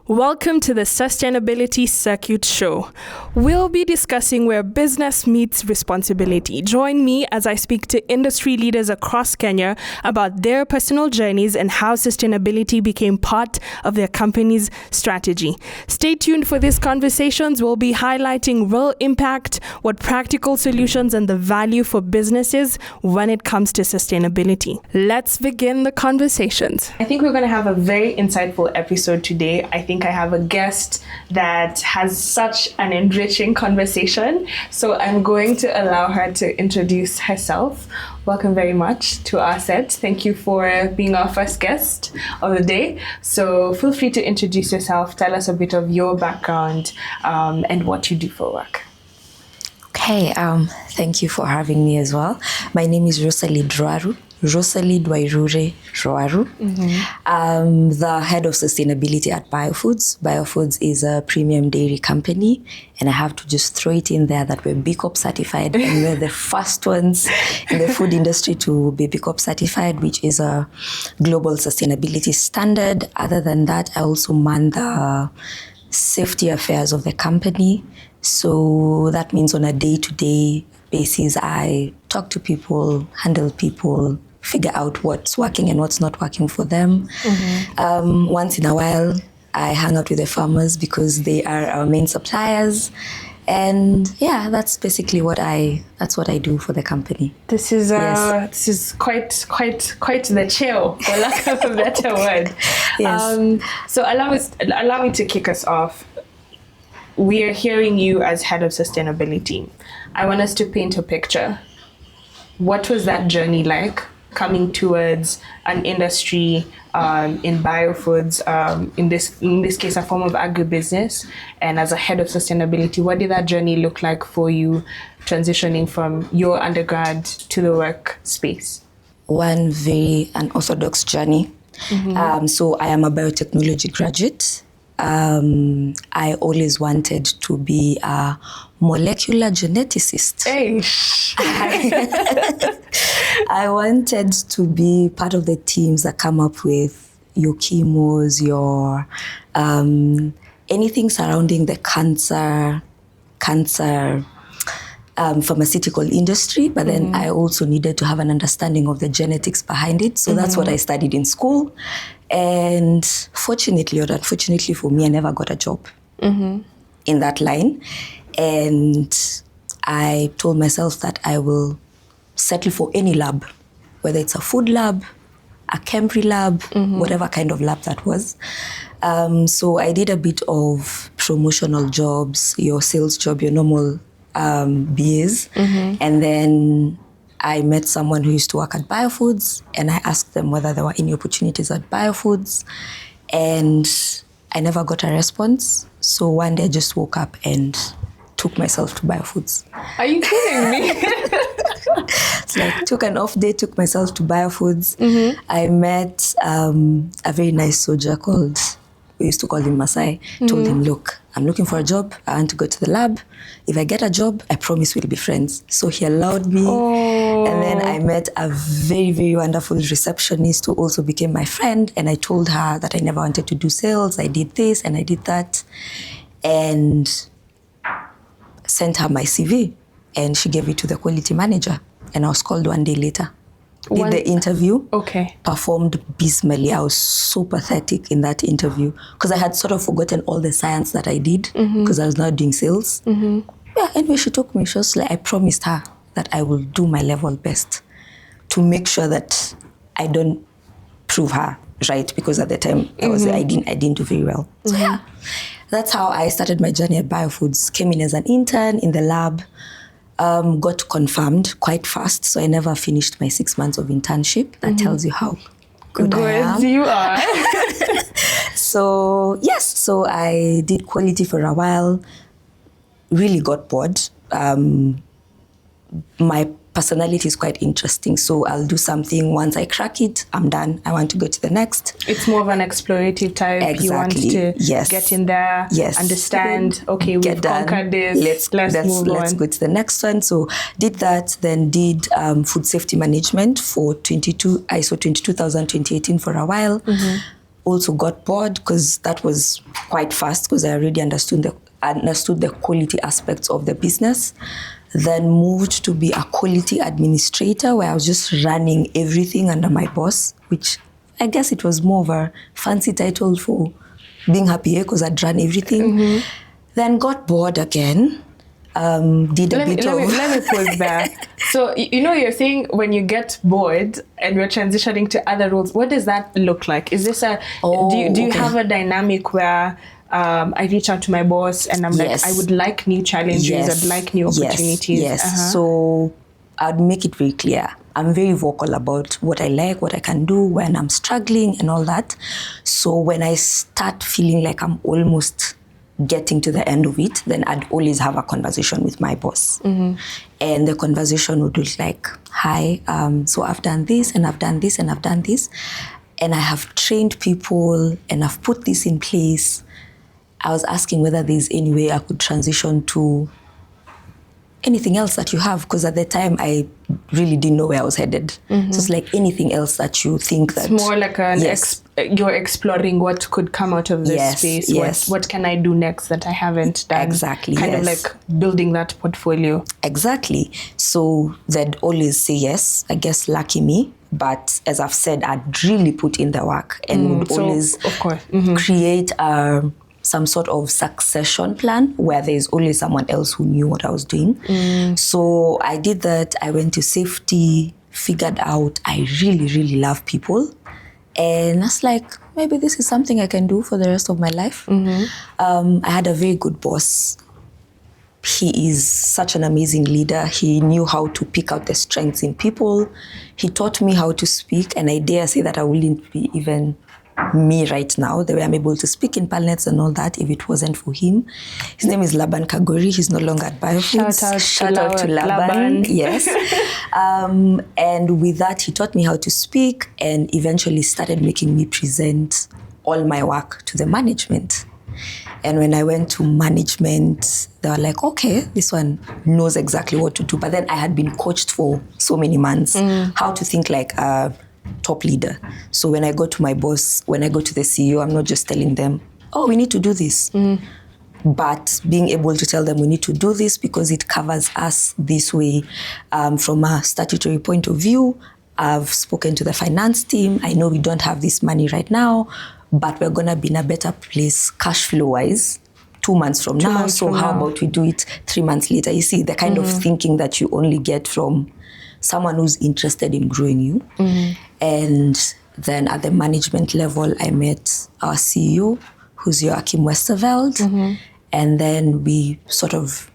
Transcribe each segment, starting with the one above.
Welcome to the Sustainability Circuit Show. We'll be discussing where business meets responsibility. Join me as I speak to industry leaders across Kenya about their personal journeys and how sustainability became part of their company's strategy. Stay tuned for these conversations. We'll be highlighting real impact, what practical solutions and the value for businesses when it comes to sustainability. Let's begin the conversations. I think we're going to have a very insightful episode today. I think I have a guest that has such an enriching conversation. So I'm going to allow her to introduce herself. Welcome very much to our set. Thank you for being our first guest of the day. So feel free to introduce yourself. Tell us a bit of your background and what you do for work. Okay, thank you for having me as well. My name is Rosalid Rwaru. Rosalid Rwaru. I'm the head of sustainability at Bio Foods. Bio Foods is a premium dairy company, and I have to just throw it in there that we're B Corp certified, and we're the first ones in the food industry to be B Corp certified, which is a global sustainability standard. Other than that, I also man the safety affairs of the company. So that means on a day-to-day basis, I talk to people, handle people, figure out what's working and what's not working for them. Once in a while, I hang out with the farmers because they are our main suppliers. And yeah, that's basically what I do for the company. This is this is quite the chill, for lack of a better word. Yes. So allow me to kick us off. We are hearing you as head of sustainability. I want us to paint a picture. What was that journey like, coming towards an industry in biofoods, in this case, a form of agribusiness, and as a head of sustainability, what did that journey look like for you, transitioning from your undergrad to the workspace? One very unorthodox journey. So I am a biotechnology graduate. I always wanted to be a molecular geneticist. Hey. I wanted to be part of the teams that come up with your chemos, your anything surrounding the cancer pharmaceutical industry, but then I also needed to have an understanding of the genetics behind it. So that's what I studied in school. And fortunately or unfortunately for me, I never got a job in that line. And I told myself that I will settle for any lab, whether it's a food lab, a chemistry lab, whatever kind of lab that was. So I did a bit of promotional jobs, your sales job, your normal BAs. And then I met someone who used to work at Bio Foods, and I asked them whether there were any opportunities at Bio Foods, and I never got a response. So one day I just woke up and took myself to Bio Foods. Are you kidding me? It's like took an off day, took myself to Bio Foods. I met a very nice soldier called, we used to call him Masai. Told him, look, I'm looking for a job. I want to go to the lab. If I get a job, I promise we'll be friends. So he allowed me. And then I met a very, very wonderful receptionist who also became my friend. And I told her that I never wanted to do sales. I did this and I did that. And sent her my CV. And she gave it to the quality manager. And I was called one day later. Did the interview. Okay. Performed abysmally. I was so pathetic in that interview because I had sort of forgotten all the science that I did because I was now doing sales. Yeah, anyway, she took me. She was like, I promised her that I will do my level best to make sure that I don't prove her right, because at the time I didn't do very well. So yeah, that's how I started my journey at Bio Foods. Came in as an intern in the lab. Got confirmed quite fast, so I never finished my 6 months of internship. That tells you how good I am. You are. So yes, so I did quality for a while, really got bored. My personality is quite interesting, so I'll do something. Once I crack it, I'm done. I want to go to the next. It's more of an explorative type. Exactly. You want to get in there, understand, okay, we've conquered this, let's move on. Let's go to the next one. So did that, then did food safety management for ISO 22018 for a while. also got bored because that was quite fast because I already understood the quality aspects of the business. Then moved to be a quality administrator where I was just running everything under my boss, which I guess it was more of a fancy title for being happy because I'd run everything. Then got bored again. Let me pause there. So, you're saying when you get bored and you're transitioning to other roles, what does that look like? Is this do you have a dynamic where I reach out to my boss and I'm like, I would like new challenges, I'd like new opportunities? Yes. So I'd make it very clear. I'm very vocal about what I like, what I can do when I'm struggling and all that. So when I start feeling like I'm almost getting to the end of it, then I'd always have a conversation with my boss. And the conversation would look like, hi, so I've done this and I've done this and I've done this. And I have trained people and I've put this in place. I was asking whether there's any way I could transition to anything else that you have, because at the time I really didn't know where I was headed. So it's like anything else that you think that... It's more like you're exploring what could come out of this space. What can I do next that I haven't done? Exactly, Kind of like building that portfolio. Exactly. So they'd always say yes. I guess lucky me. But as I've said, I'd really put in the work and would always create some sort of succession plan where there's always someone else who knew what I was doing. So I did that. I went to safety, figured out I really, really love people. And I was like, maybe this is something I can do for the rest of my life. I had a very good boss. He is such an amazing leader. He knew how to pick out the strengths in people. He taught me how to speak, and I dare say that I wouldn't be even me right now, the way I'm able to speak in panels and all that, if it wasn't for him. His name is Laban Kagori. He's no longer at Bio Food. Shout out to Laban. Yes. And with that, he taught me how to speak and eventually started making me present all my work to the management. And when I went to management, they were like, okay, this one knows exactly what to do. But then I had been coached for so many months how to think like a top leader. So when I go to my boss, when I go to the CEO, I'm not just telling them, oh, we need to do this. But being able to tell them we need to do this because it covers us this way. From a statutory point of view, I've spoken to the finance team. I know we don't have this money right now, but we're going to be in a better place cash flow-wise 2 months from now. So how about we do it 3 months later? You see, the kind of thinking that you only get from someone who's interested in growing you. And then at the management level, I met our CEO, who's Joachim Westerveld. And then we sort of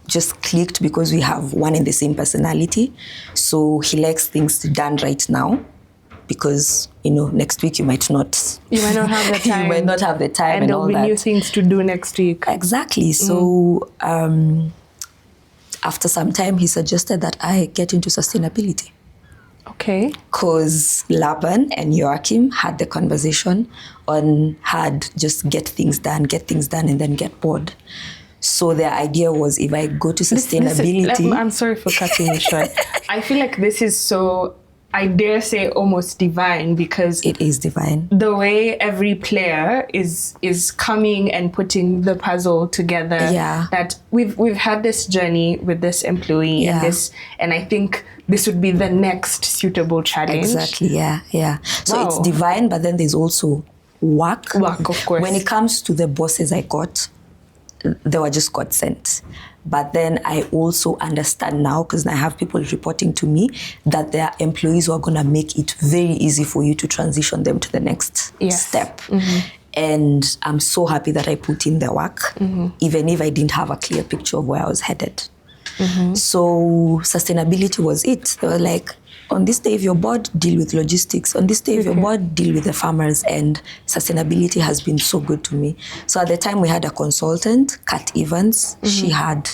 just clicked because we have one and the same personality. So he likes things done right now because, next week you might not have the time. You might not have the time and all that. And there'll be new things to do next week. Exactly. So after some time, he suggested that I get into sustainability. Okay. Because Laban and Joachim had the conversation on just get things done, and then get bored. So their idea was if I go to sustainability... I'm sorry for cutting you short. I feel like this is so, I dare say, almost divine, because... It is divine. The way every player is coming and putting the puzzle together. Yeah. That we've had this journey with this employee and I think this would be the next suitable challenge. Exactly, yeah. So it's divine, but then there's also work. Work, of course. When it comes to the bosses I got, they were just God sent. But then I also understand now, because I have people reporting to me, that there are employees who are going to make it very easy for you to transition them to the next step. And I'm so happy that I put in the work, even if I didn't have a clear picture of where I was headed. So sustainability was it. They were like, on this day if you're bored, deal with logistics. On this day if you're bored, deal with the farmers. And sustainability has been so good to me. So at the time we had a consultant, Kat Evans. She had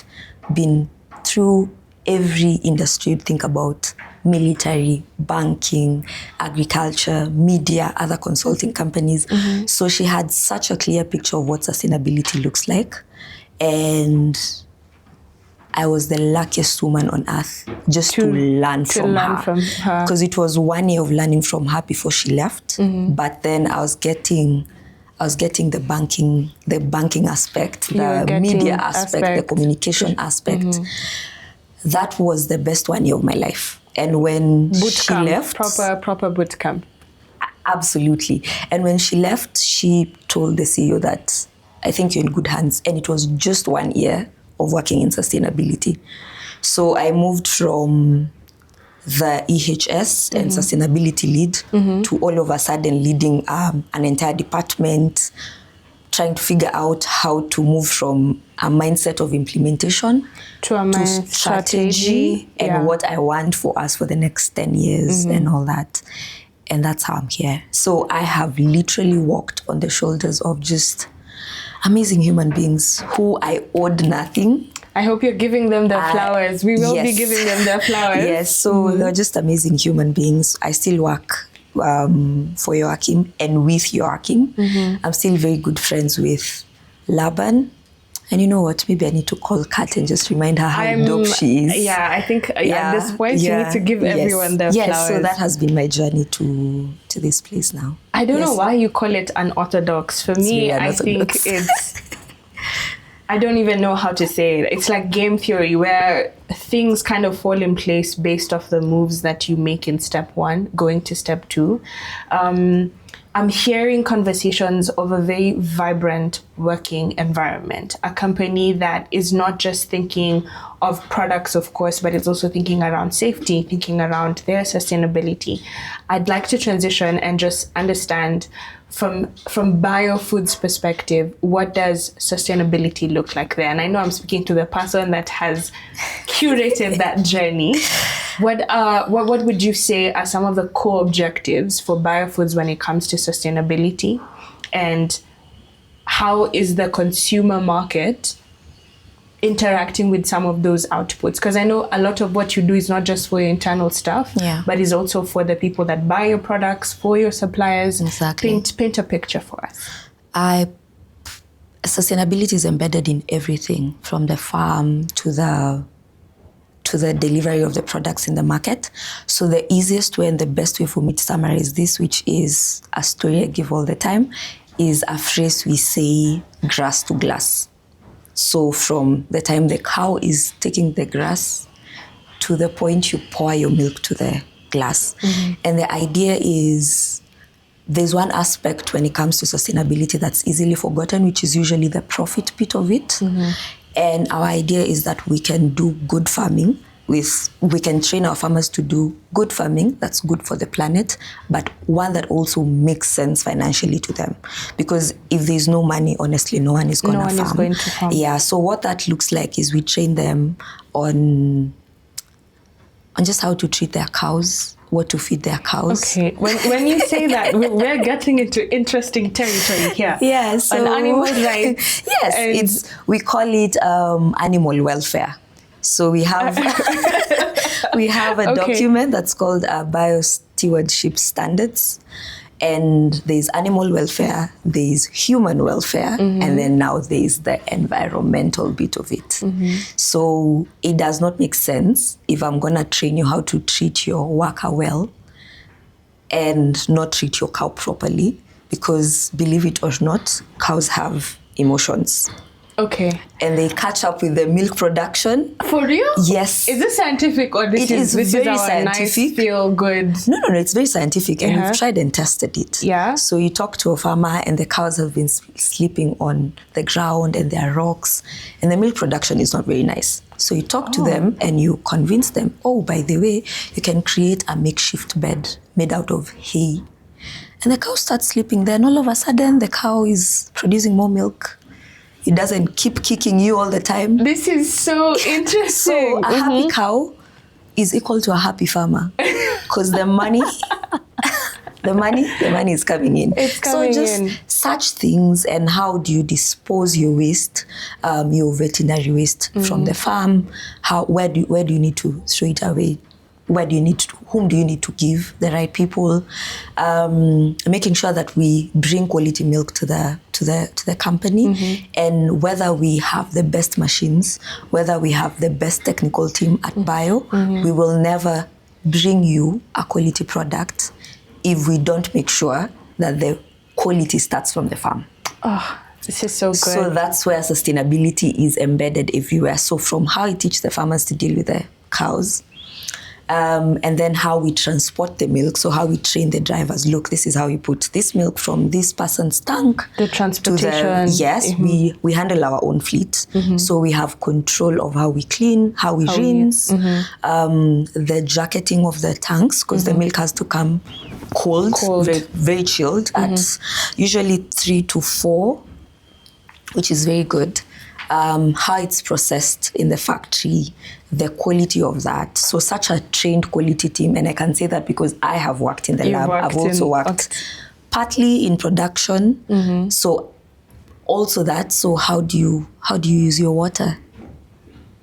been through every industry you'd think about: military, banking, agriculture, media, other consulting companies. So she had such a clear picture of what sustainability looks like. And I was the luckiest woman on earth just to learn from her. Because it was 1 year of learning from her before she left. But then I was getting the banking aspect, the media aspect, the communication aspect. That was the best 1 year of my life. And when she left, proper boot camp. Absolutely. And when she left, she told the CEO that I think you're in good hands. And it was just 1 year of working in sustainability. So I moved from the EHS and sustainability lead to all of a sudden leading an entire department, trying to figure out how to move from a mindset of implementation to strategy and what I want for us for the next 10 years and all that. And that's how I'm here. So I have literally walked on the shoulders of just amazing human beings who I owed nothing. I hope you're giving them their flowers. We will be giving them their flowers. Yes, so they're just amazing human beings. I still work for Joachim and with Joachim. I'm still very good friends with Laban. And you know what? Maybe I need to call Kat and just remind her how dope she is. Yeah, I think at this point you need to give everyone their flowers. Yes, so that has been my journey to this place now. I don't know why you call it unorthodox. For me, I think it's... I don't even know how to say it. It's like game theory where things kind of fall in place based off the moves that you make in step one, going to step two. I'm hearing conversations of a very vibrant working environment, a company that is not just thinking of products, of course, but it's also thinking around safety, thinking around their sustainability. I'd like to transition and just understand from Bio Food's perspective, what does sustainability look like there? And I know I'm speaking to the person that has curated that journey. What would you say are some of the core objectives for Bio Foods when it comes to sustainability? And how is the consumer market interacting with some of those outputs? Because I know a lot of what you do is not just for your internal stuff, but is also for the people that buy your products, for your suppliers. Exactly. Paint a picture for us. Sustainability is embedded in everything, from the farm to the delivery of the products in the market. So the easiest way and the best way for me to summarize this, which is a story I give all the time, is a phrase we say, grass to glass. So from the time the cow is taking the grass to the point you pour your milk to the glass. And the idea is there's one aspect when it comes to sustainability that's easily forgotten, which is usually the profit bit of it. And our idea is that we can do good farming. We can train our farmers to do good farming that's good for the planet, but one that also makes sense financially to them. Because if there's no money, honestly, no one is going to farm. Yeah, so what that looks like is we train them on just how to treat their cows, what to feed their cows. Okay, when you say that, we're getting into interesting territory here. Yeah, so on animal rights. Yes, we call it animal welfare. So we have a document that's called Bio Stewardship Standards, and there's animal welfare, there's human welfare, and then now there's the environmental bit of it. So it does not make sense if I'm gonna train you how to treat your worker well and not treat your cow properly, because believe it or not, cows have emotions. Okay. And they catch up with the milk production. For real? Yes. Is this scientific or this is our scientific. Nice feel good? No, it's very scientific, and we've tried and tested it. Yeah. So you talk to a farmer and the cows have been sleeping on the ground and there are rocks, and the milk production is not very nice. So you talk to them and you convince them, oh, by the way, you can create a makeshift bed made out of hay. And the cow starts sleeping there, and all of a sudden the cow is producing more milk. It doesn't keep kicking you all the time. This is so interesting. So a happy cow is equal to a happy farmer, because the money is coming in. It's coming in. Such things, and how do you dispose your waste, your veterinary waste from the farm? Where do you need to throw it away? whom do you need to give, the right people, making sure that we bring quality milk to the company, and whether we have the best machines, whether we have the best technical team at Bio, we will never bring you a quality product if we don't make sure that the quality starts from the farm. Oh, this is so good. So that's where sustainability is embedded everywhere. So from how we teach the farmers to deal with the cows, and then how we transport the milk, so how we train the drivers. Look, this is how you put this milk from this person's tank. The transportation. Yes, we handle our own fleet. So we have control of how we clean, how we rinse, the jacketing of the tanks, because the milk has to come cold. Very, very chilled at usually 3 to 4, which is very good. How it's processed in the factory, the quality of that. So such a trained quality team, and I can say that because I have worked in the lab. I've also worked partly in production. So also that. So how do you use your water?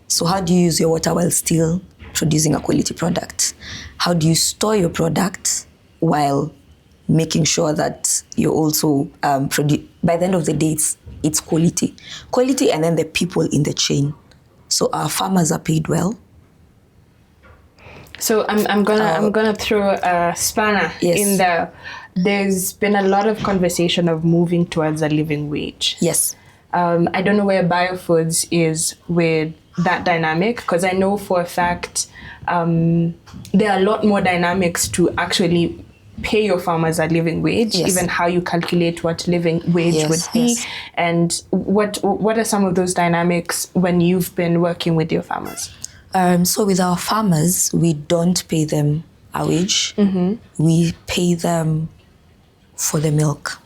So how do you use your water while still producing a quality product? How do you store your product while making sure that you're also by the end of the day, it's quality, and then the people in the chain. So our farmers are paid well. So I'm gonna throw a spanner in there. There's been a lot of conversation of moving towards a living wage. Yes. I don't know where Biofoods is with that dynamic, because I know for a fact there are a lot more dynamics to actually pay your farmers a living wage, even how you calculate what living wage would be. And what are some of those dynamics when you've been working with your farmers? So with our farmers, we don't pay them a wage. We pay them for the milk.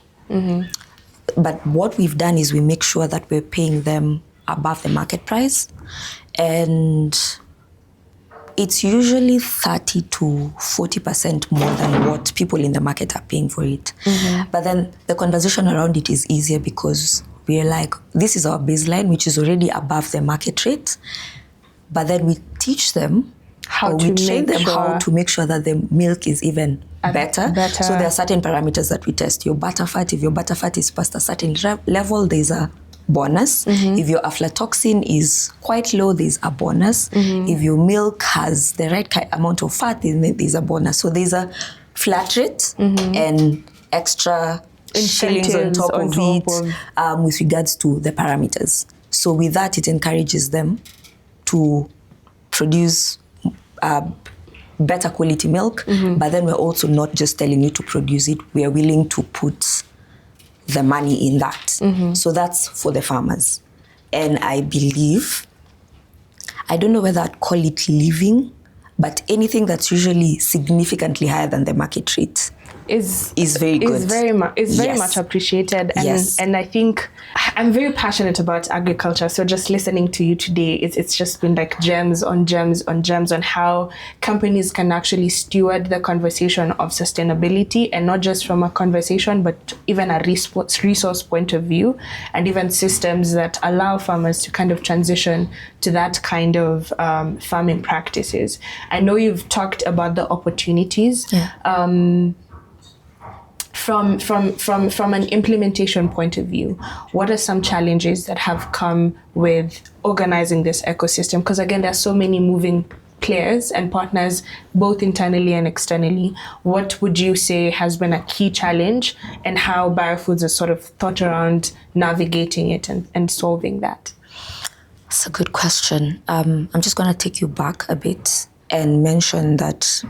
But what we've done is we make sure that we're paying them above the market price. And it's usually 30 to 40% more than what people in the market are paying for it. But then the conversation around it is easier because we're like, this is our baseline, which is already above the market rate. But then we teach them how to make sure that the milk is even better. So there are certain parameters that we test. Your butter fat, if your butter fat is past a certain level, there's a bonus. If your aflatoxin is quite low, there's a bonus. If your milk has the right amount of fat, then there's a bonus. So there's a flat rate and extra shillings on top of it with regards to the parameters. So with that, it encourages them to produce better quality milk, but then we're also not just telling you to produce it, we are willing to put the money in that. So that's for the farmers. And I believe, I don't know whether I'd call it living, but anything that's usually significantly higher than the market rate is very good. Is very much appreciated. And and I think I'm very passionate about agriculture. So just listening to you today, it's just been like gems on gems on gems on how companies can actually steward the conversation of sustainability, and not just from a conversation, but even a resource point of view, and even systems that allow farmers to kind of transition to that kind of farming practices. I know you've talked about the opportunities. From an implementation point of view, what are some challenges that have come with organizing this ecosystem? Because again, there are so many moving players and partners, both internally and externally. What would you say has been a key challenge, and how Biofoods has sort of thought around navigating it and solving that? That's a good question. I'm just going to take you back a bit and mention that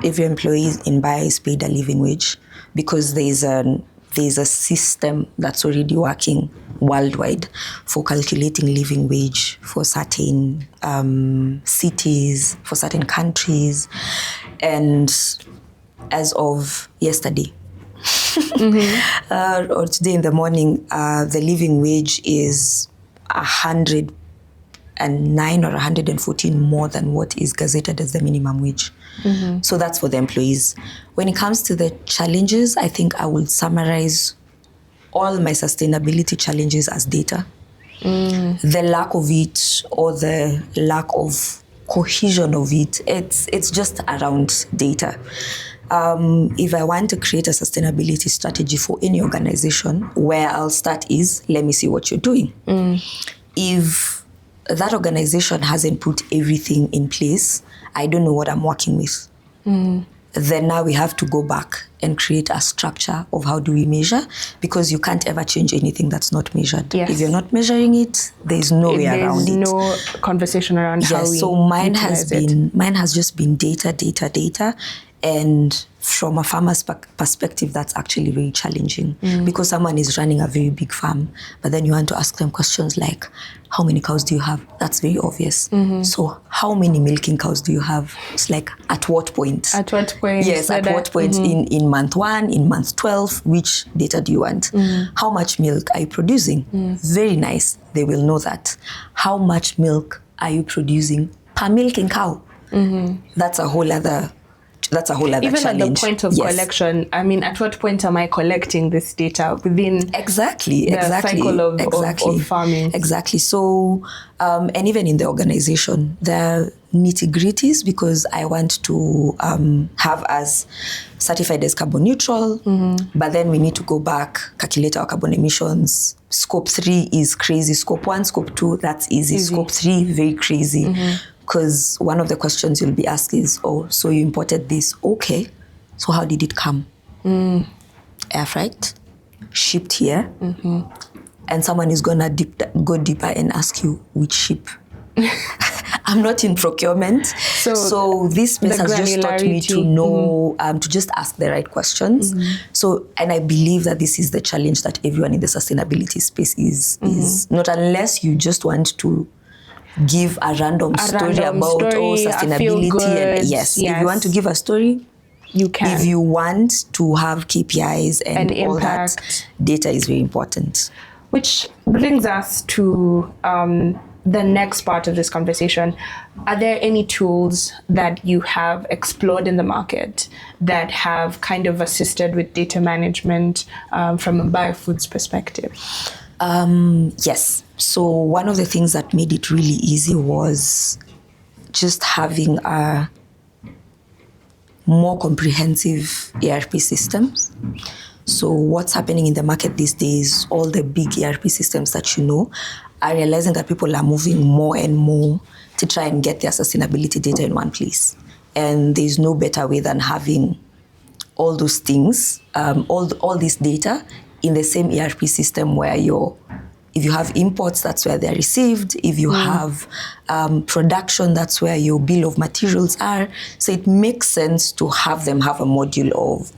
every employee in Bio is paid a living wage, because there's a system that's already working worldwide for calculating living wage for certain cities, for certain countries. And as of yesterday, or today in the morning, the living wage is 109 or 114 more than what is gazetted as the minimum wage. So that's for the employees. When it comes to the challenges, I think I would summarize all my sustainability challenges as data. The lack of it, or the lack of cohesion of it, it's just around data. If I want to create a sustainability strategy for any organization, where I'll start is, let me see what you're doing. If that organization hasn't put everything in place, I don't know what I'm working with. Then now we have to go back and create a structure of how do we measure, because you can't ever change anything that's not measured. Yes. If you're not measuring it, there's no way around it. There's no conversation around how we so mine has just been data. And from a farmer's perspective, that's actually very challenging, because someone is running a very big farm, but then you want to ask them questions like, how many cows do you have? That's very obvious. So how many milking cows do you have? It's like, at what point? At what point? Yes, at what point in month 1, in month 12, which data do you want? How much milk are you producing? Very nice. They will know that. How much milk are you producing per milking cow? That's a whole other even challenge. At the point of collection, I mean, at what point am I collecting this data within the cycle of farming? Exactly. So, and even in the organization, there are nitty-gritties, because I want to have us certified as carbon neutral, but then we need to go back, calculate our carbon emissions. Scope 3 is crazy. Scope 1, Scope 2, that's easy. Scope 3, very crazy. Because one of the questions you'll be asked is, oh, so you imported this. Okay, so how did it come? Air freight, shipped here, and someone is gonna go deeper and ask you, which ship? I'm not in procurement, so this space has just taught me to know, to just ask the right questions. So, and I believe that this is the challenge that everyone in the sustainability space is not, unless you just want to give a random story about sustainability. And yes, if you want to give a story, you can. If you want to have KPIs and all impact, that, data is very important. Which brings us to the next part of this conversation. Are there any tools that you have explored in the market that have kind of assisted with data management from a biofoods perspective? Yes. So one of the things that made it really easy was just having a more comprehensive ERP systems. So what's happening in the market these days, all the big ERP systems that you know, are realizing that people are moving more and more to try and get their sustainability data in one place. And there's no better way than having all those things, all this data in the same ERP system, where if you have imports, that's where they're received. If you have production, that's where your bill of materials are. So it makes sense to have them have a module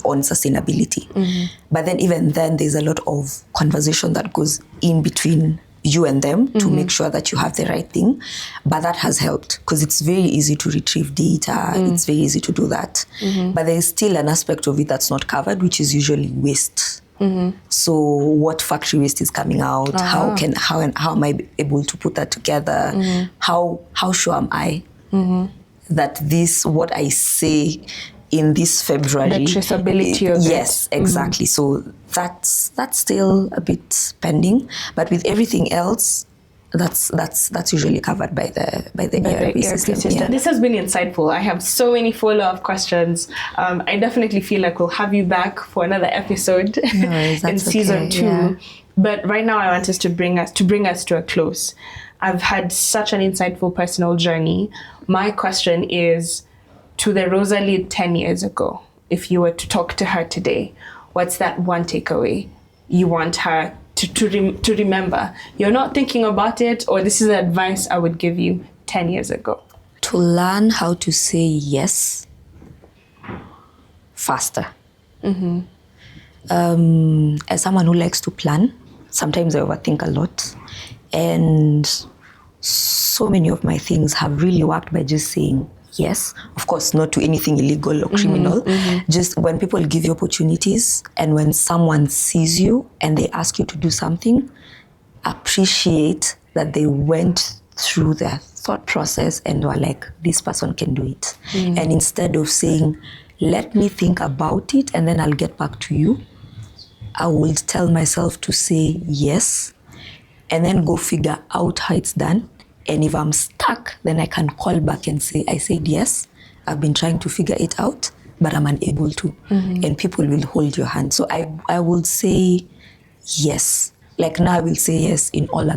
on sustainability. But then even then, there's a lot of conversation that goes in between you and them to make sure that you have the right thing. But that has helped, because it's very easy to retrieve data. It's very easy to do that. But there's still an aspect of it that's not covered, which is usually waste. So what factory waste is coming out? How am I able to put that together? How sure am I that what I say in this February, the traceability of it? Yes, exactly. So that's still a bit pending, but with everything else, that's usually covered by the ERP system. Yeah. This has been insightful. I have so many follow-up questions. I definitely feel like we'll have you back for another episode in season 2. Yeah. But right now, I want us to bring us to a close. I've had such an insightful personal journey. My question is, to the Rosalid 10 years ago, if you were to talk to her today, what's that one takeaway you want her to remember? You're not thinking about it, or this is advice I would give you 10 years ago. To learn how to say yes faster. As someone who likes to plan, sometimes I overthink a lot. And so many of my things have really worked by just saying yes. Of course, not to anything illegal or criminal. Just when people give you opportunities, and when someone sees you and they ask you to do something, appreciate that they went through their thought process and were like, this person can do it. And instead of saying, let me think about it and then I'll get back to you, I will tell myself to say yes, and then go figure out how it's done, And if I'm stuck, then I can call back and say, I said yes, I've been trying to figure it out, but I'm unable to. And people will hold your hand. So I will say yes. Like now I will say yes in all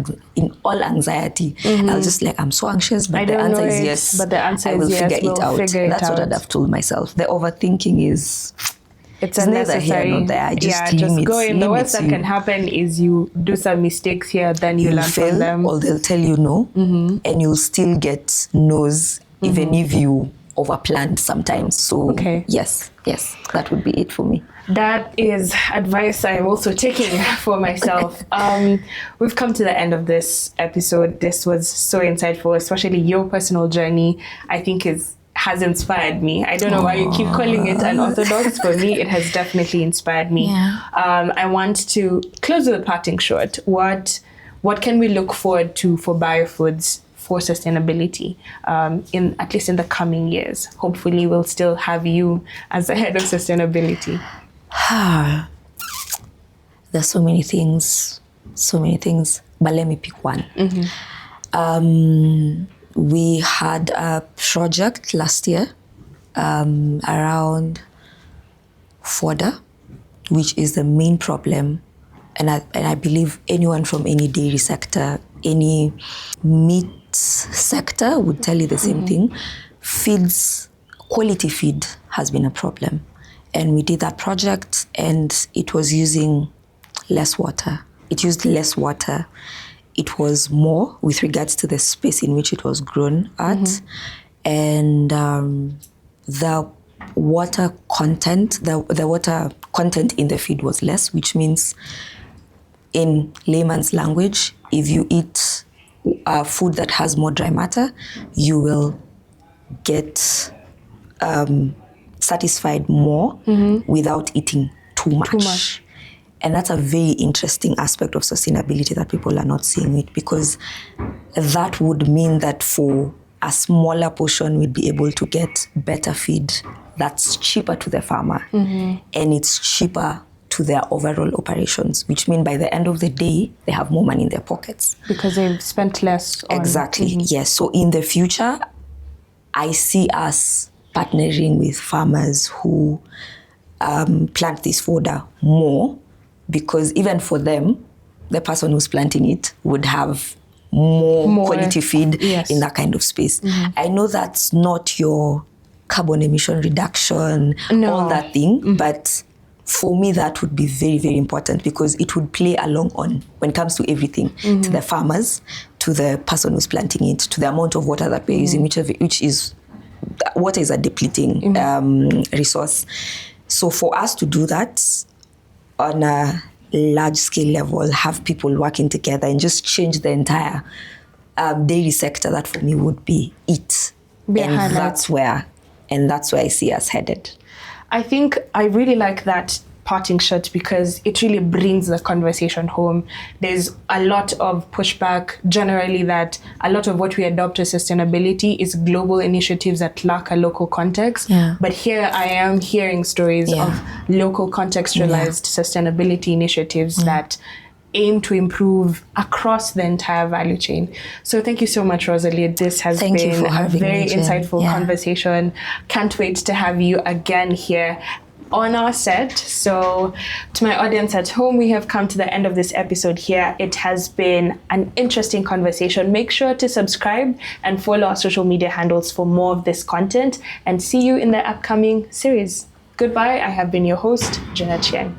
anxiety. I'll just like, I'm so anxious, but the answer is yes. But the answer I will is yes. figure it out. That's what I've told myself. The overthinking is... It's neither here nor there. Just go in. The worst that can happen is you do some mistakes here, then you learn fail, from them. Or they'll tell you no, and you'll still get no's, even if you overplanned sometimes. So yes, that would be it for me. That is advice I'm also taking for myself. We've come to the end of this episode. This was so insightful, especially your personal journey. I think has inspired me. I don't know why you keep calling it unorthodox. For me, it has definitely inspired me. I want to close with a parting shot. What can we look forward to for biofoods for sustainability in at least in the coming years? Hopefully we'll still have you as the head of sustainability. There's so many things, but let me pick one. We had a project last year around fodder, which is the main problem. And I believe anyone from any dairy sector, any meat sector would tell you the same thing. Quality feed has been a problem. And we did that project and it was using less water. It used less water. It was more with regards to the space in which it was grown at. And the water content, the water content in the feed was less, which means in layman's language, if you eat food that has more dry matter, you will get satisfied more without eating too much. And that's a very interesting aspect of sustainability that people are not seeing it, because that would mean that for a smaller portion, we'd be able to get better feed that's cheaper to the farmer and it's cheaper to their overall operations, which means by the end of the day, they have more money in their pockets. Because they've spent less on... Exactly, yes. So in the future, I see us partnering with farmers who plant this fodder more, because even for them, the person who's planting it would have more quality feed in that kind of space. I know that's not your carbon emission reduction, all that thing, but for me, that would be very, very important, because it would play along on when it comes to everything, to the farmers, to the person who's planting it, to the amount of water that we're using, which is, water is a depleting resource. So for us to do that on a large scale level, have people working together and just change the entire dairy sector, that for me would be it. That's where I see us headed. I think I really like that parting shot, because it really brings the conversation home. There's a lot of pushback generally that a lot of what we adopt as sustainability is global initiatives that lack a local context. But here I am hearing stories of local contextualized sustainability initiatives that aim to improve across the entire value chain. So thank you so much, Rosalid. This has been a very insightful conversation. Can't wait to have you again here on our set. So to my audience at home, we have come to the end of this episode here. It has been an interesting conversation. Make sure to subscribe and follow our social media handles for more of this content, and see you in the upcoming series. Goodbye. I have been your host, Jenna Chien.